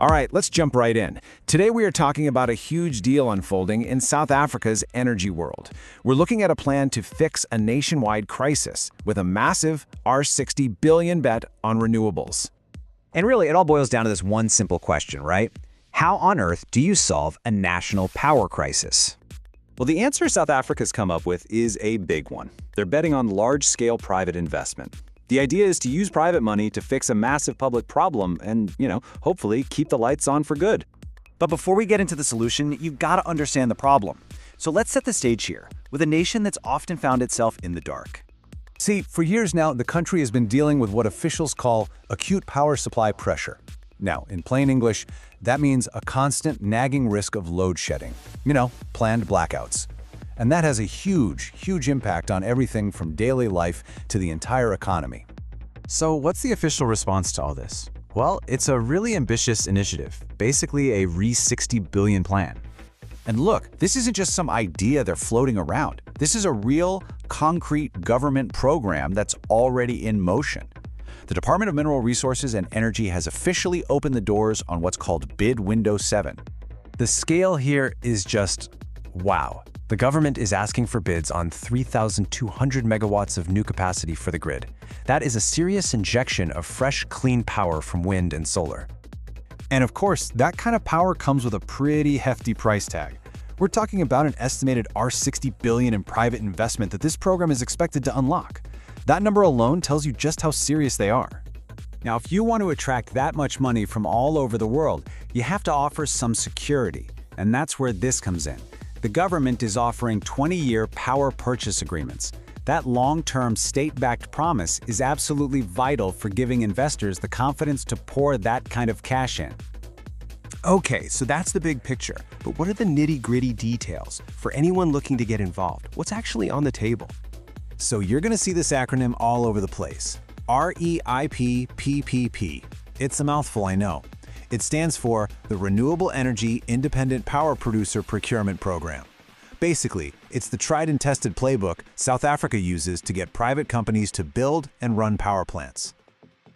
All right, let's jump right in. Today we are talking about a huge deal unfolding in South Africa's energy world. We're looking at a plan to fix a nationwide crisis with a massive R60 billion bet on renewables. And really, it all boils down to this one simple question, right? How on earth do you solve a national power crisis? Well, the answer South Africa's come up with is a big one. They're betting on large-scale private investment. The idea is to use private money to fix a massive public problem and, hopefully keep the lights on for good. But before we get into the solution, you've got to understand the problem. So let's set the stage here, with a nation that's often found itself in the dark. See, for years now, the country has been dealing with what officials call acute power supply pressure. Now, in plain English, that means a constant nagging risk of load shedding. Planned blackouts. And that has a huge, huge impact on everything from daily life to the entire economy. So what's the official response to all this? Well, it's a really ambitious initiative, basically a RE60 billion plan. And look, this isn't just some idea they're floating around. This is a real, concrete government program that's already in motion. The Department of Mineral Resources and Energy has officially opened the doors on what's called Bid Window 7. The scale here is just wow. The government is asking for bids on 3,200 megawatts of new capacity for the grid. That is a serious injection of fresh, clean power from wind and solar. And of course, that kind of power comes with a pretty hefty price tag. We're talking about an estimated R60 billion in private investment that this program is expected to unlock. That number alone tells you just how serious they are. Now, if you want to attract that much money from all over the world, you have to offer some security, and that's where this comes in. The government is offering 20-year power purchase agreements. That long-term state-backed promise is absolutely vital for giving investors the confidence to pour that kind of cash in. Okay, so that's the big picture. But what are the nitty-gritty details for anyone looking to get involved? What's actually on the table? So you're going to see this acronym all over the place. REIPPP. It's a mouthful, I know. It stands for the Renewable Energy Independent Power Producer Procurement Program. Basically, it's the tried and tested playbook South Africa uses to get private companies to build and run power plants.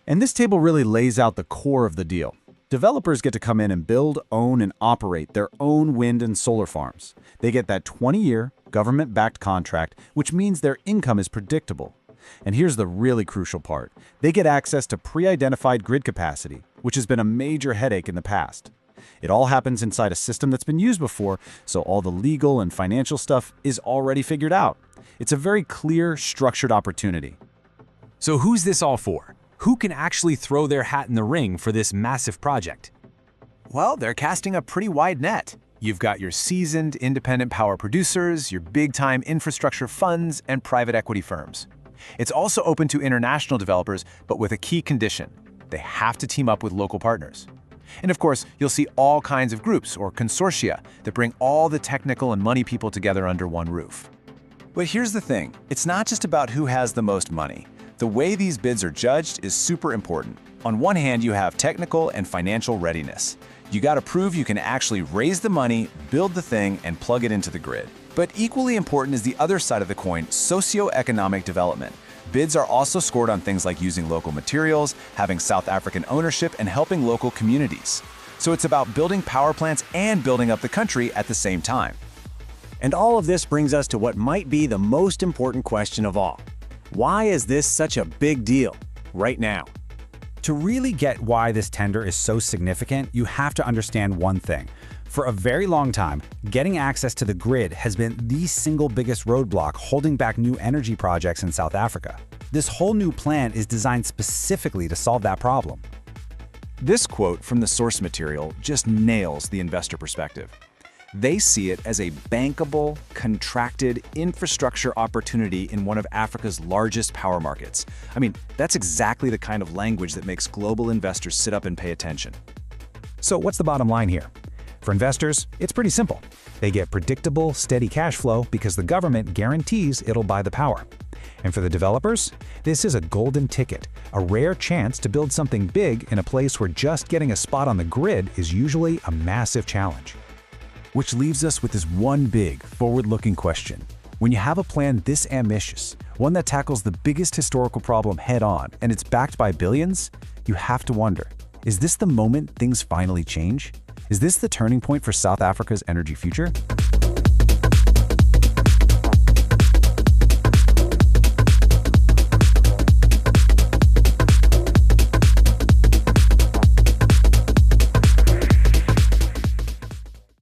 And this table really lays out the core of the deal. Developers get to come in and build, own, and operate their own wind and solar farms. They get that 20-year, government-backed contract, which means their income is predictable. And here's the really crucial part. They get access to pre-identified grid capacity, which has been a major headache in the past. It all happens inside a system that's been used before, so all the legal and financial stuff is already figured out. It's a very clear, structured opportunity. So who's this all for? Who can actually throw their hat in the ring for this massive project? Well, they're casting a pretty wide net. You've got your seasoned independent power producers, your big-time infrastructure funds, and private equity firms. It's also open to international developers, but with a key condition. They have to team up with local partners. And of course, you'll see all kinds of groups or consortia that bring all the technical and money people together under one roof. But here's the thing, it's not just about who has the most money. The way these bids are judged is super important. On one hand, you have technical and financial readiness. You gotta prove you can actually raise the money, build the thing, and plug it into the grid. But equally important is the other side of the coin, socioeconomic development. Bids are also scored on things like using local materials, having South African ownership, and helping local communities. So it's about building power plants and building up the country at the same time. And all of this brings us to what might be the most important question of all. Why is this such a big deal right now? To really get why this tender is so significant, you have to understand one thing. For a very long time, getting access to the grid has been the single biggest roadblock holding back new energy projects in South Africa. This whole new plan is designed specifically to solve that problem. This quote from the source material just nails the investor perspective. They see it as a bankable, contracted infrastructure opportunity in one of Africa's largest power markets. I mean, that's exactly the kind of language that makes global investors sit up and pay attention. So what's the bottom line here? For investors, it's pretty simple. They get predictable, steady cash flow because the government guarantees it'll buy the power. And for the developers, this is a golden ticket, a rare chance to build something big in a place where just getting a spot on the grid is usually a massive challenge. Which leaves us with this one big, forward-looking question. When you have a plan this ambitious, one that tackles the biggest historical problem head-on, and it's backed by billions, you have to wonder, Is this the moment things finally change? Is this the turning point for South Africa's energy future?